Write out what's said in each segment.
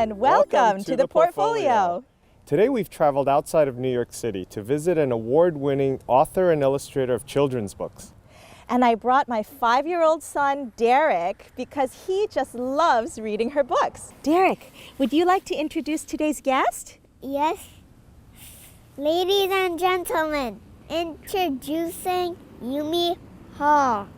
everyone. Welcome to the Portfolio. Today we've traveled outside of New York City to visit an award-winning author and illustrator of children's books. And I brought my 5-year-old son, Derek, because he just loves reading her books. Derek, would you like to introduce today's guest? Yes. Ladies and gentlemen, introducing Yumi Heo.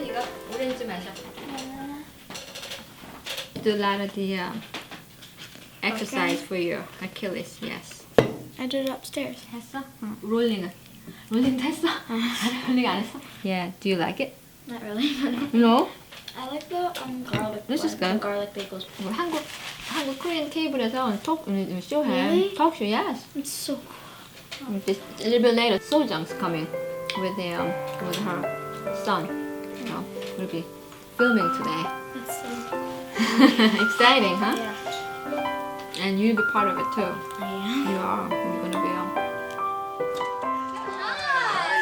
이거 오렌지 마셔. Do a lot of the exercise for your Achilles. Yes. I did it upstairs. 했어? 롤링은. 롤링도 했어? 롤링 안 했어? Yeah. Do you like it? Not really. No. I like the garlic. This is good. Garlic bagels. 뭐 한국 코리안 케이블에서 쇼해. Really? Talk show. Yes. It's so cool. A little bit later, Sojang's coming with her son. So we'll be filming today. That's so cool. Exciting, huh? Yeah. And you'll be part of it too. I am. You are. You're gonna be on.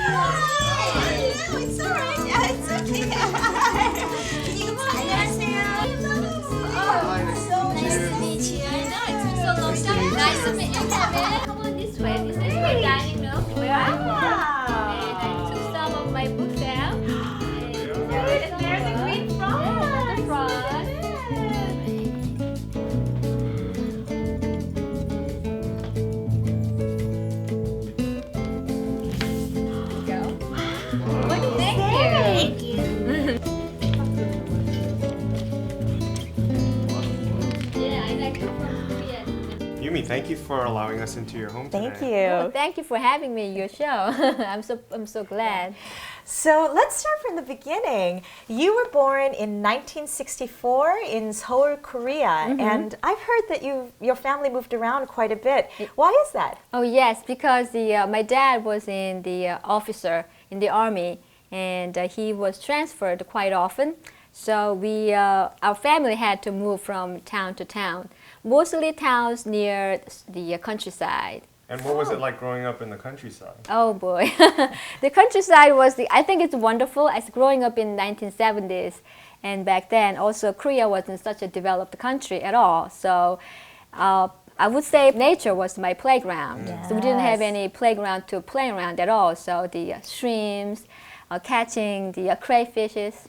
No, it's all right. It's okay. Can you 안녕하세요. So nice to meet you. I know, it took so long time. Nice to meet you, Kevin. Come on this way. This is my dining room. Where I am. And I took some of my books out. And there's a green frog. Yeah, the frog. Thank you. Yeah, I like it from Korea. Yumi, thank you for allowing us into your home today. Thank you. Thank you for having me in your show. I'm so glad. So let's start from the beginning. You were born in 1964 in Seoul, Korea, and I've heard that your family moved around quite a bit. Why is that? Oh yes, because my dad was in the officer in the army, and he was transferred quite often. So our family had to move from town to town, mostly towns near the countryside. And what was it like growing up in the countryside? Oh boy, the countryside I think it's wonderful. As growing up in 1970s, and back then also Korea wasn't such a developed country at all. So I would say nature was my playground. So we didn't have any playground to play around at all. So the streams, catching the crayfishes,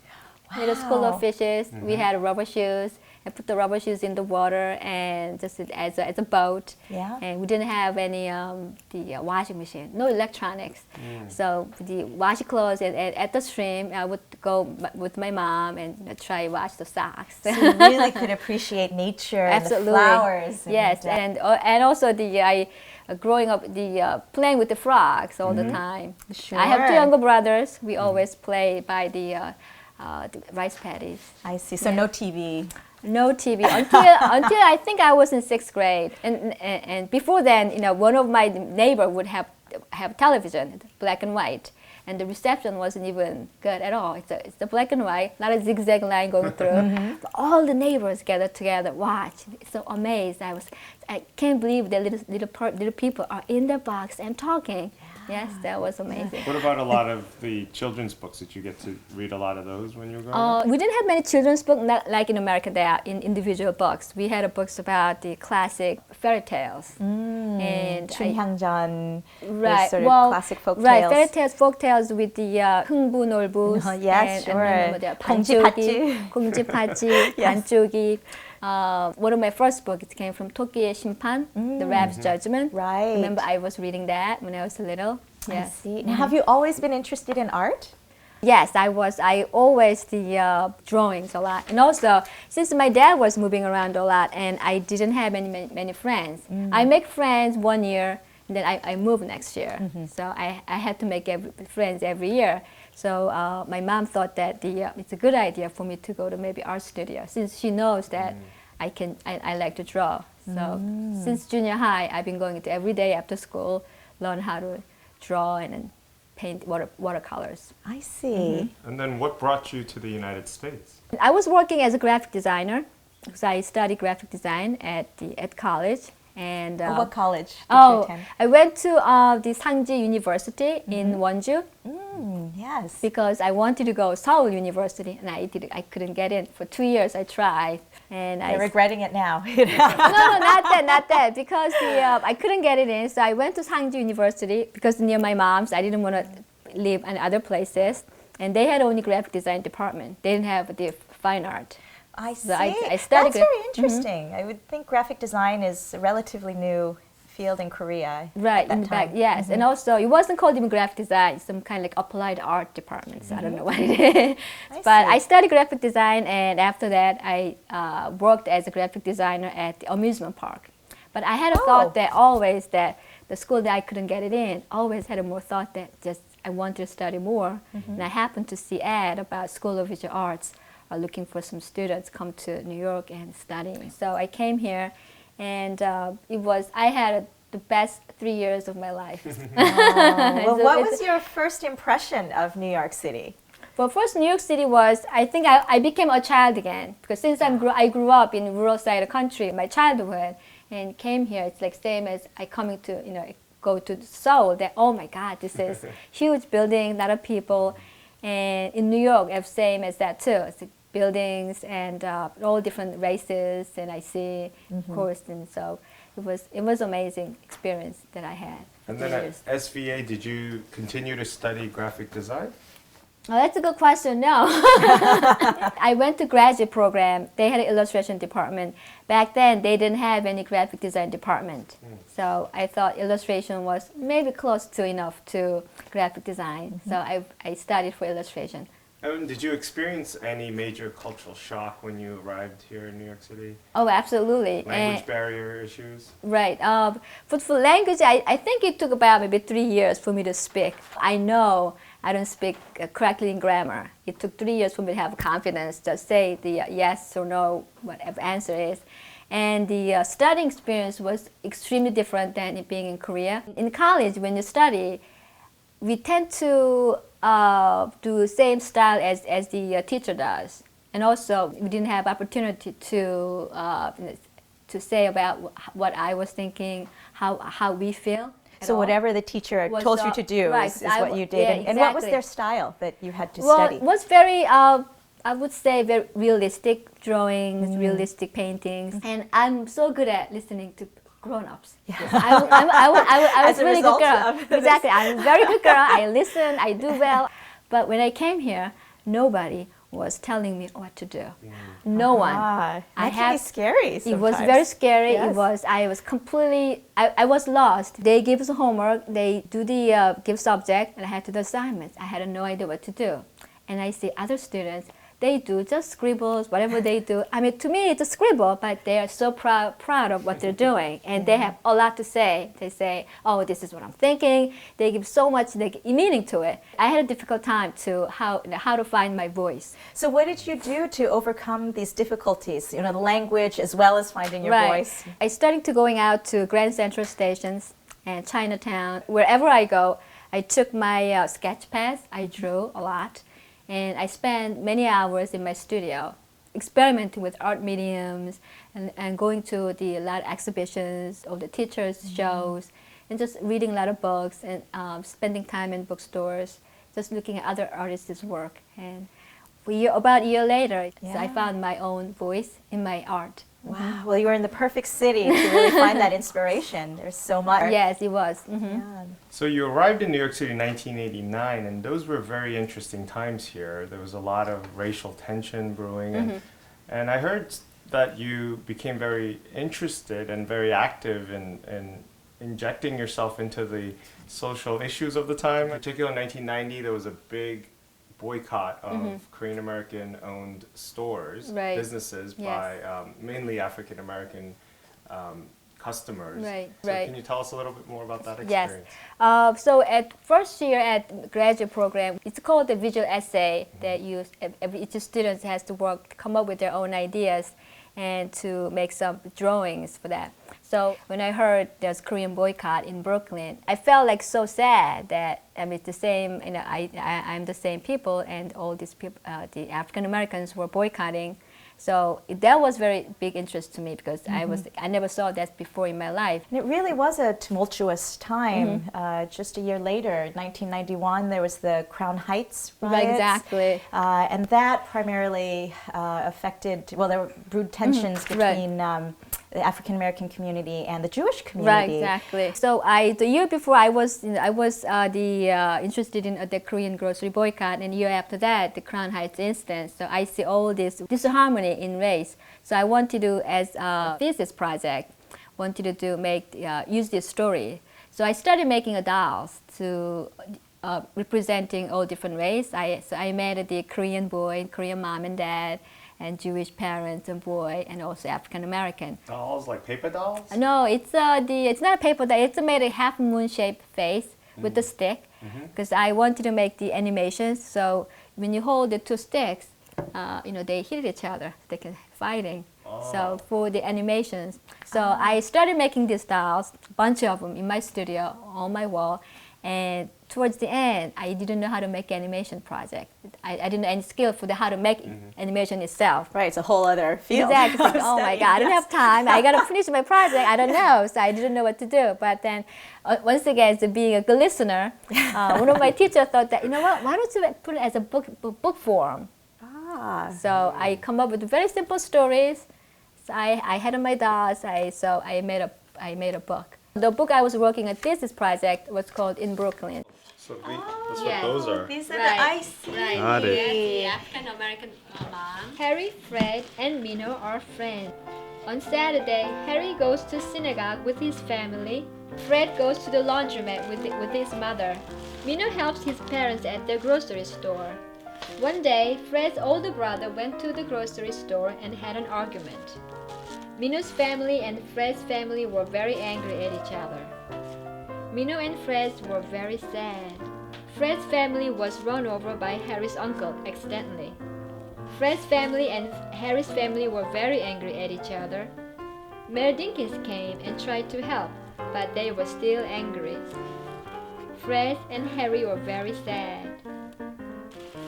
little school of fishes. We had rubber shoes. I put the rubber shoes in the water and just as a boat. Yeah. And we didn't have any the washing machine, no electronics. So the wash clothes at the stream, I would go with my mom and try wash the socks. So you really could appreciate nature and the Absolutely. flowers. Yes, and also growing up playing with the frogs all the time. Sure. I have two younger brothers. We always play by the rice paddies. I see. So no TV. No TV until I think I was in 6th grade, and before then, one of my neighbor would have television, black and white, and the reception wasn't even good at all. It's the black and white, not a zigzag line going through. But all the neighbors gathered together, watch. So amazed. I can't believe that little people are in their box and talking. Yes, that was amazing. What about a lot of the children's books? Did you get to read a lot of those when you were growing up? We didn't have many children's books, not like in America. They are in individual books. We had books about the classic fairy tales. And 춘향전, right, those sort of classic folk right, tales. fairy tales, folk tales with the 흥부놀부, Yes, sure. and 공지팥쥐. 공지팥쥐, 반쪽이. One of my first books came from 토끼의 심판, The Rab's Judgment. Right. Remember, I was reading that when I was little. I Yes. see. Now, have you always been interested in art? Yes, I was. I always the drawings a lot, and also since my dad was moving around a lot, and I didn't have many friends. I make friends 1 year, and then I move next year. So I had to make friends every year. So my mom thought that it's a good idea for me to go to maybe art studio, since she knows that I like to draw. So since junior high, I've been going to every day after school, learn how to draw and then paint watercolors. I see. And then what brought you to the United States? I was working as a graphic designer because I studied graphic design at college. And What college did you attend? I went to the Sangji University in Wonju Yes. because I wanted to go Seoul University, and I couldn't get in. For 2 years I tried, and You're regretting it now. no, not that, because I couldn't get it in. So I went to Sangji University because near my mom's. I didn't want to live in other places, and they had only graphic design department. They didn't have the fine art. I see. So I studied That's very interesting. I would think graphic design is a relatively new field in Korea. Right, at that in the back, time. yes. And also, it wasn't called even graphic design, it's some kind of like applied art department. So I don't know what it is. But see. I studied graphic design, and after that, I worked as a graphic designer at the amusement park. But I had a thought that always that the school that I couldn't get it in, always had a more thought that just I wanted to study more. And I happened to see ad about School of Visual Arts are looking for some students come to New York and study. So I came here, and I had the best 3 years of my life. Well, So what it's- was your first impression of New York City? Well, first New York City was, I think I became a child again, because since I grew up in rural side of the country, my childhood, and came here, it's like same as I coming to, go to Seoul, that, oh my God, this is huge building, a lot of people. And in New York, it's same as that too. It's like buildings and all different races, and I see, of course, and so it was amazing experience that I had. And then at SVA, did you continue to study graphic design? Oh, that's a good question. No. I went to graduate program. They had an illustration department. Back then, they didn't have any graphic design department. So I thought illustration was maybe close to enough to graphic design. So I studied for illustration. And did you experience any major cultural shock when you arrived here in New York City? Oh, absolutely. Language barrier issues? Right. For language, I think it took about maybe 3 years for me to speak. I know I don't speak correctly in grammar. It took 3 years for me to have confidence to say the yes or no, whatever answer is. And the studying experience was extremely different than it being in Korea. In college, when you study, we tend to do the same style as the teacher does. And also, we didn't have opportunity to say about what I was thinking, how we feel. So whatever the teacher Was told the- you to do right, is what you did. yeah, And what was exactly. their style that you had to Well, study? it was very, I would say, very realistic drawings, realistic paintings. And I'm so good at listening to grown-ups. Yeah. I was As a really good result girl. of this. Exactly. I'm a very good girl. I listen. I do well. But when I came here, nobody was telling me what to do. No one. That can be scary It was sometimes. very scary. Yes. I was completely, I was lost. They give us homework, they do the give subject, and I had to do assignments. I had no idea what to do. And I see other students, they do just scribbles, whatever they do. I mean, to me, it's a scribble, but they are so proud of what they're doing. And they have a lot to say. They say, oh, this is what I'm thinking. They give so much meaning to it. I had a difficult time to how to find my voice. So what did you do to overcome these difficulties? The language as well as finding your voice. I started to going out to Grand Central stations and Chinatown. Wherever I go, I took my sketch pads. I drew a lot. And I spent many hours in my studio experimenting with art mediums and going to a lot of exhibitions or the teachers' shows and just reading a lot of books and spending time in bookstores, just looking at other artists' work. And about a year later, I found my own voice in my art. Wow. Well, you were in the perfect city to really find that inspiration. There's so much. Yes, it was. Yeah. So you arrived in New York City in 1989, and those were very interesting times here. There was a lot of racial tension brewing, and I heard that you became very interested and very active in injecting yourself into the social issues of the time. Particularly in 1990, there was a big boycott of Korean American owned stores, Right. businesses Yes. by mainly African American customers. Right, So right. can you tell us a little bit more about that Yes. experience? So at first year at graduate program, it's called the visual essay that each student has to come up with their own ideas and to make some drawings for that. So when I heard there's Korean boycott in Brooklyn, I felt like so sad that it's the same, I'm the same people and all these people, the African Americans were boycotting. So that was very big interest to me because I never saw that before in my life. And it really was a tumultuous time. Just a year later, 1991, there was the Crown Heights riots. Exactly. And that primarily affected, well, there were brewed tensions between the African American community and the Jewish community. Right, exactly. So the year before I was interested in the Korean grocery boycott, and the year after that, the Crown Heights incident. So I see all this disharmony in race. So I wanted to, as a thesis project, use this story. So I started making dolls to representing all different race. So I made the Korean boy, Korean mom and dad, and Jewish parents and boy, and also African American. Dolls, like paper dolls? No, it's not a paper doll. It's made a half moon shaped face with the stick, because I wanted to make the animations. So when you hold the two sticks, they hit each other. They can fighting. So for the animations, so I started making these dolls, a bunch of them in my studio on my wall, and towards the end, I didn't know how to make animation project. I didn't know any skill for how to make animation itself. Right, it's a whole other field. Exactly. Like, oh my God, I don't have time. I got to finish my project. I don't know. So I didn't know what to do. But then, once again, as being a good listener, one of my teachers thought that, why don't you put it as a book form? So I come up with very simple stories. So I had my dolls. So I made a book. The book I was working at this project was called In Brooklyn. So that's what those are. These are Right. I see. Right. Got it. The African American mom. Harry, Fred, and Minno are friends. On Saturday, Harry goes to synagogue with his family. Fred goes to the laundromat with his mother. Minno helps his parents at the grocery store. One day, Fred's older brother went to the grocery store and had an argument. Minno's family and Fred's family were very angry at each other. Minno and Fred were very sad. Fred's family was run over by Harry's uncle accidentally. Fred's family and Harry's family were very angry at each other. Mayor Dinkins came and tried to help, but they were still angry. Fred and Harry were very sad.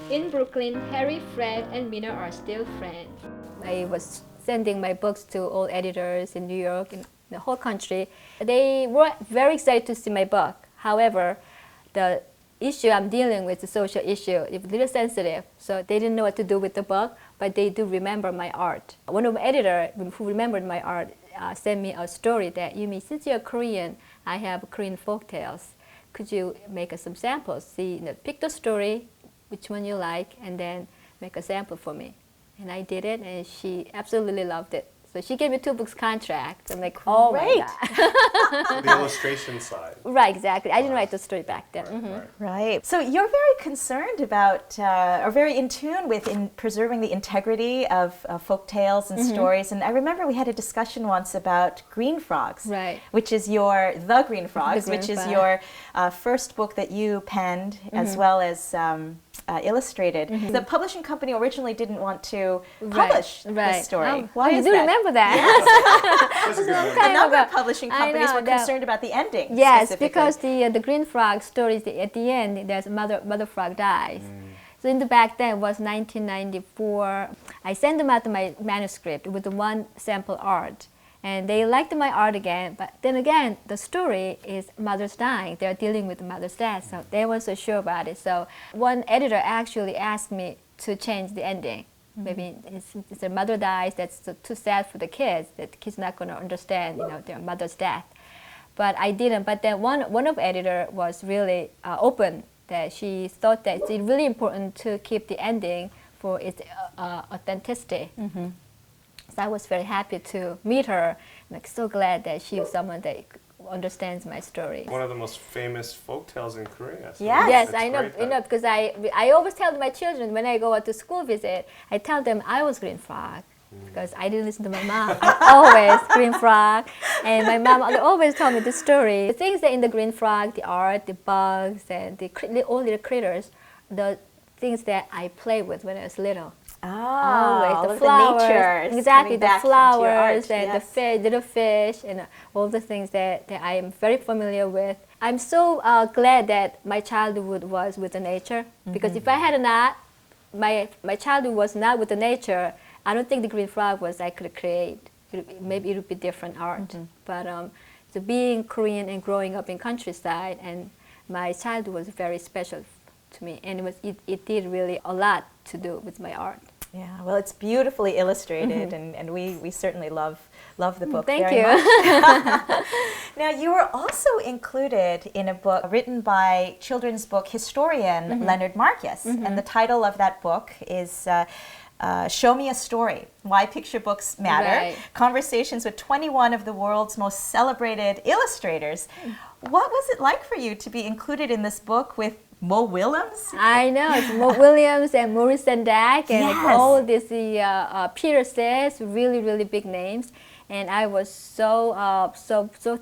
In Brooklyn, Harry, Fred, and Minno are still friends. I was sending my books to all editors in New York and the whole country. They were very excited to see my book. However, the issue I'm dealing with, the social issue, is a little sensitive. So they didn't know what to do with the book, but they do remember my art. One of the editors who remembered my art sent me a story that, Yumi, since you're Korean, I have Korean folk tales. Could you make some samples? Pick the story, which one you like, and then make a sample for me. And I did it, and she absolutely loved it. So she gave me 2 books contract. I'm like, oh my God. The illustration side. Right, exactly. I didn't write the story back then. Right. Right. So you're very concerned about, or very in tune with preserving the integrity of folk tales and stories. And I remember we had a discussion once about Green Frogs, Right. which is The Green Frogs, Green which is Frog. your first book that you penned, as well as illustrated. The publishing company originally didn't want to publish this story. Oh, Why you is do that? remember that? That's a good one. A number of ago. publishing I companies know, were that- concerned about the ending. Yes, specifically. because the Green Frog story is at the end. There's mother frog dies. So in the back then, it was 1994. I sent them out my manuscript with the one sample art. And they liked my art again, but then again, the story is mother's dying. They're dealing with mother's death, so they weren't so sure about it. So one editor actually asked me to change the ending. Maybe it's their mother dies, that's too sad for the kids, that the kids not going to understand, their mother's death. But I didn't. But then one of the editor was really open, that she thought that it's really important to keep the ending for its authenticity. So I was very happy to meet her. I'm so glad that she was someone that understands my story. One of the most famous folk tales in Korea. So Yes. Yes, it's I know, great you know, that- because I always tell my children when I go to school visit, I tell them I was green frog because I didn't listen to my mom. Always green frog, and my mom always told me the story. The things that in the green frog, the art, the bugs, and all the critters, the things that I played with when I was little. Always all the of flowers, natures exactly coming the back into your art, flowers and the yes. fish, little fish, and all the things that I am very familiar with. I'm so glad that my childhood was with the nature because if I had not, my childhood was not with the nature. I don't think the green frog was I could create. Maybe it would be different art, but so being Korean and growing up in countryside, and my childhood was very special to me, and it did really a lot to do with my art. Yeah, well, it's beautifully illustrated, and we certainly love the book Thank very you. much. Now, you were also included in a book written by children's book historian Leonard Marcus, and the title of that book is Show Me a Story, Why Picture Books Matter, Right. Conversations with 21 of the world's most celebrated illustrators. What was it like for you to be included in this book with Mo Willems? I know, it's Mo Williams and Maurice Sendak and like Yes. all these Peter says, really, really big names. And I was so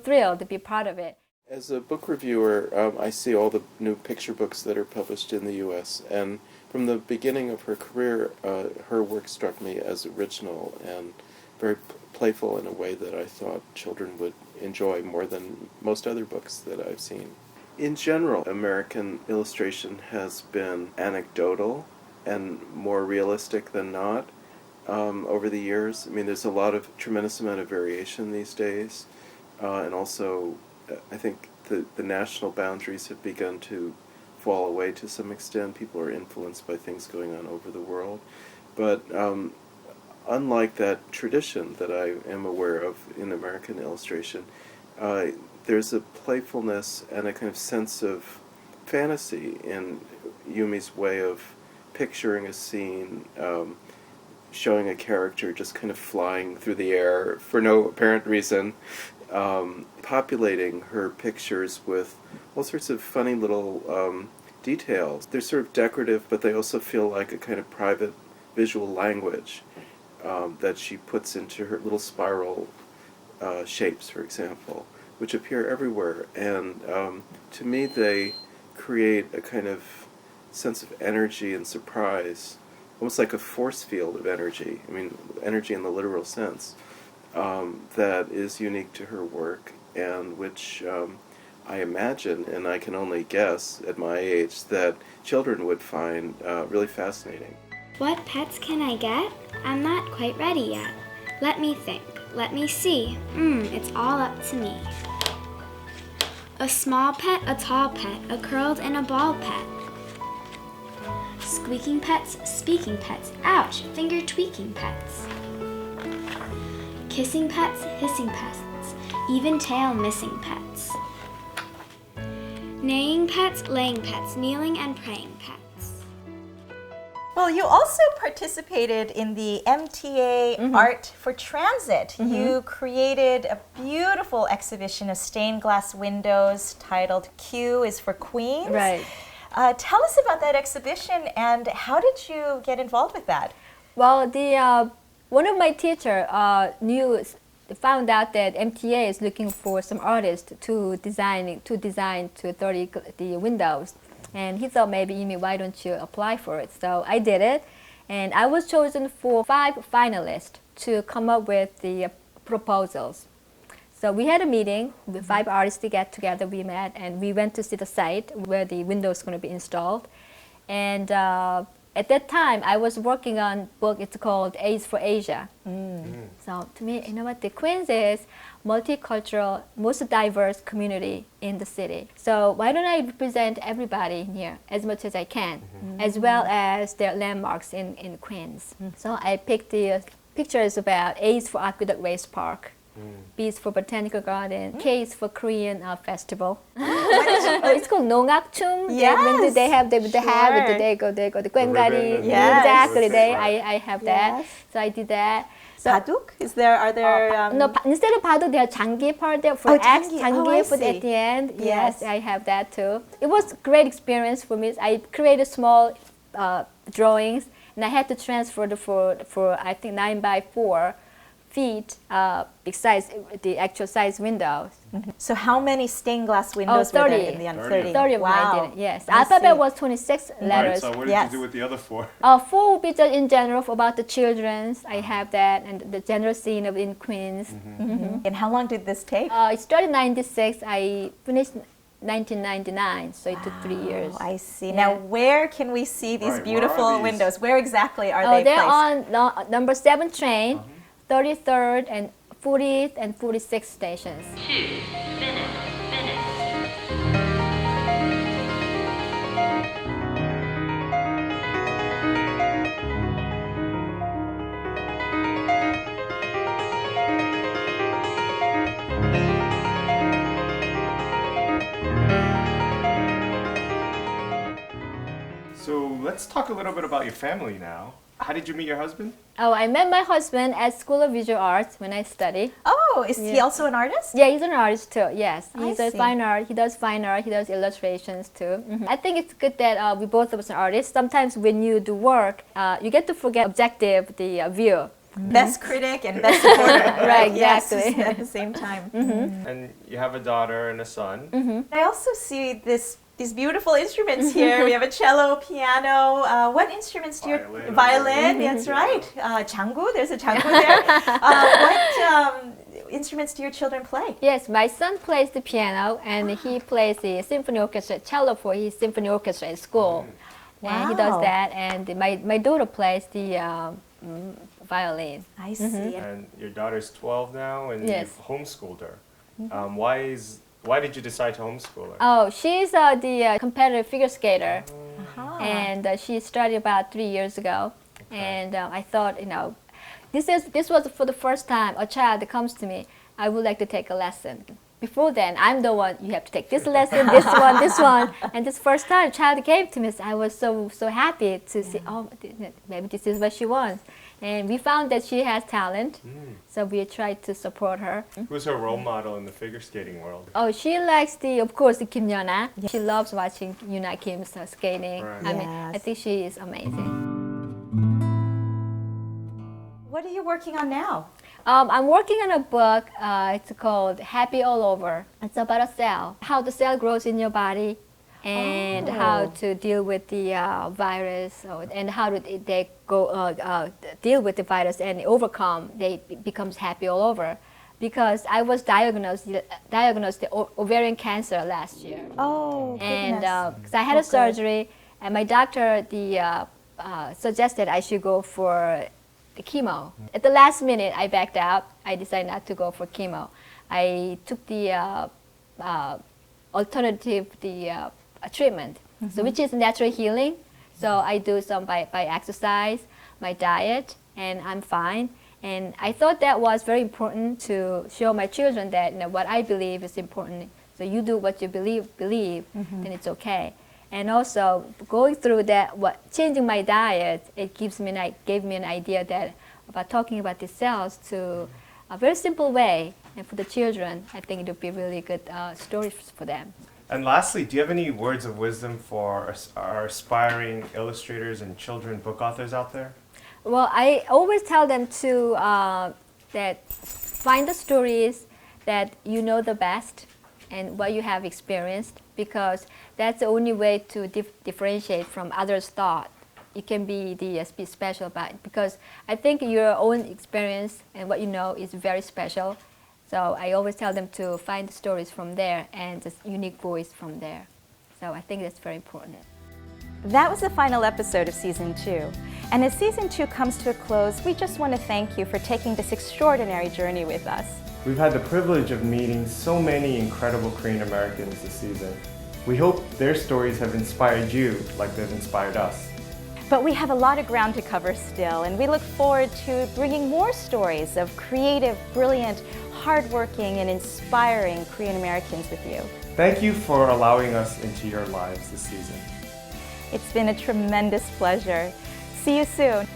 thrilled to be part of it. As a book reviewer, I see all the new picture books that are published in the U.S., and from the beginning of her career, her work struck me as original and very playful in a way that I thought children would enjoy more than most other books that I've seen. In general, American illustration has been anecdotal and more realistic than not over the years. I mean, there's tremendous amount of variation these days, and also I think the national boundaries have begun to fall away to some extent. People are influenced by things going on over the world. But unlike that tradition that I am aware of in American illustration, there's a playfulness and a kind of sense of fantasy in Yumi's way of picturing a scene, showing a character just kind of flying through the air for no apparent reason, populating her pictures with all sorts of funny little details. They're sort of decorative, but they also feel like a kind of private visual language that she puts into her little spiral shapes, for example, which appear everywhere. And to me, they create a kind of sense of energy and surprise, almost like a force field of energy. I mean, energy in the literal sense, that is unique to her work, and which I imagine, and I can only guess at my age, that children would find really fascinating. What pets can I get? I'm not quite ready yet. Let me think. Let me see. It's all up to me. A small pet, a tall pet, a curled and a bald pet. Squeaking pets, speaking pets, ouch, finger tweaking pets. Kissing pets, hissing pets, even tail missing pets. Neighing pets, laying pets, kneeling and praying pets. Well, you also participated in the MTA Art for Transit. You created a beautiful exhibition of stained glass windows titled Q is for Queens. Right. Tell us about that exhibition and how did you get involved with that? Well, one of my teacher found out that MTA is looking for some artists to design the windows, and he thought maybe Yumi, why don't you apply for it? So I did it, and I was chosen for 5 finalists to come up with the proposals. So we had a meeting with 5 artists to get together. We met and we went to see the site where the window is going to be installed, and at that time, I was working on a book, it's called Aids for Asia. So to me, you know what, the Queens is multicultural, most diverse community in the city. So why don't I represent everybody here as much as I can, as well as their landmarks in Queens. So I picked the pictures about A's for Aqueduct Race Park, B's for Botanical Garden, K's for Korean festival. It's called 농악춤. Yes. When they have the Sure. they go the Gwengari. ribbon. Yes. Exactly. Right. I have that. Yes. So I did that. So, Baduk? Are there? no, instead of baduk, they have changi part there for Oh, X, changi. changi Oh, I for see. at the end. Yes. Yes, I have that too. It was a great experience for me. I created small drawings, and I had to transfer the for I think 9 by 4 feet besides the actual size windows. So how many stained glass windows were 30. there in the end? 30. 30 of them I Wow. did. Yes, I alphabet see. was 26 Right, letters. so what did Yes. you do with the other 4? 4 would be just in general about the children's. I have that, and the general scene of in Queens. And how long did this take? It started 96. I finished 1999, so it took 3 years. Oh, I see. Yeah. Now, where can we see these Right, where are beautiful these? windows? Where exactly are Oh, they they're placed? on number 7 train, 33rd and 40th and 46th stations. So let's talk a little bit about your family now. How did you meet your husband? Oh, I met my husband at School of Visual Arts when I studied. Oh, is he Yeah. also an artist? Yeah, he's an artist too. Yes, I he's a see. fine art. He does fine art. He does illustrations too. I think it's good that we both of us are artists. Sometimes when you do work, you get to forget objective the view. Best critic and best supporter. Right, Yes, exactly. at the same time. And you have a daughter and a son. I also see these beautiful instruments here. We have a cello, piano. What instruments do you? Violin. Violin. That's right. Jangu. There's a jangu there. What instruments do your children play? Yes, my son plays the piano and he plays the symphony orchestra cello for his symphony orchestra at school. And he does Wow. that. And my daughter plays the violin. I see. And your daughter's 12 now, and Yes. you've homeschooled her. Why did you decide to homeschool her? Oh, she's the competitive figure skater. Uh-huh. And she started about 3 years ago. And I thought, this was for the first time a child that comes to me, I would like to take a lesson. Before then, I'm the one, you have to take this lesson, this one. And this first time, child came to me, so I was so happy to see, oh, maybe this is what she wants. And we found that she has talent, so we tried to support her. Who's her role model in the figure skating world? Oh, she likes of course, the Kim Yeona. She loves watching Yuna Kim's skating. Right. I mean, I Yes. think she is amazing. What are you working on now? I'm working on a book. It's called Happy All Over. It's about a cell, how the cell grows in your body, and how to deal with the virus, and how they go deal with the virus and overcome. They becomes happy all over, because I was diagnosed the ovarian cancer last year, Oh, and goodness. 'cause I had a surgery, and my doctor suggested I should go for the chemo. At the last minute, I backed out. I decided not to go for chemo. I took the alternative treatment, so which is natural healing. So I do some by exercise, my diet, and I'm fine. And I thought that was very important to show my children that what I believe is important. So you do what you believe, then it's okay. And also going through that, changing my diet, it gave me an idea that about talking about the cells to a very simple way, and for the children, I think it would be really good stories for them. And lastly, do you have any words of wisdom for our aspiring illustrators and children book authors out there? Well, I always tell them to that find the stories that you know the best and what you have experienced, because that's the only way to differentiate from others' thought. You can be special about it, because I think your own experience and what you know is very special. So I always tell them to find the stories from there and just unique voice from there. So I think that's very important. That was the final episode of Season 2. And as Season 2 comes to a close, we just want to thank you for taking this extraordinary journey with us. We've had the privilege of meeting so many incredible Korean Americans this season. We hope their stories have inspired you like they've inspired us. But we have a lot of ground to cover still, and we look forward to bringing more stories of creative, brilliant, hardworking, and inspiring Korean Americans with you. Thank you for allowing us into your lives this season. It's been a tremendous pleasure. See you soon.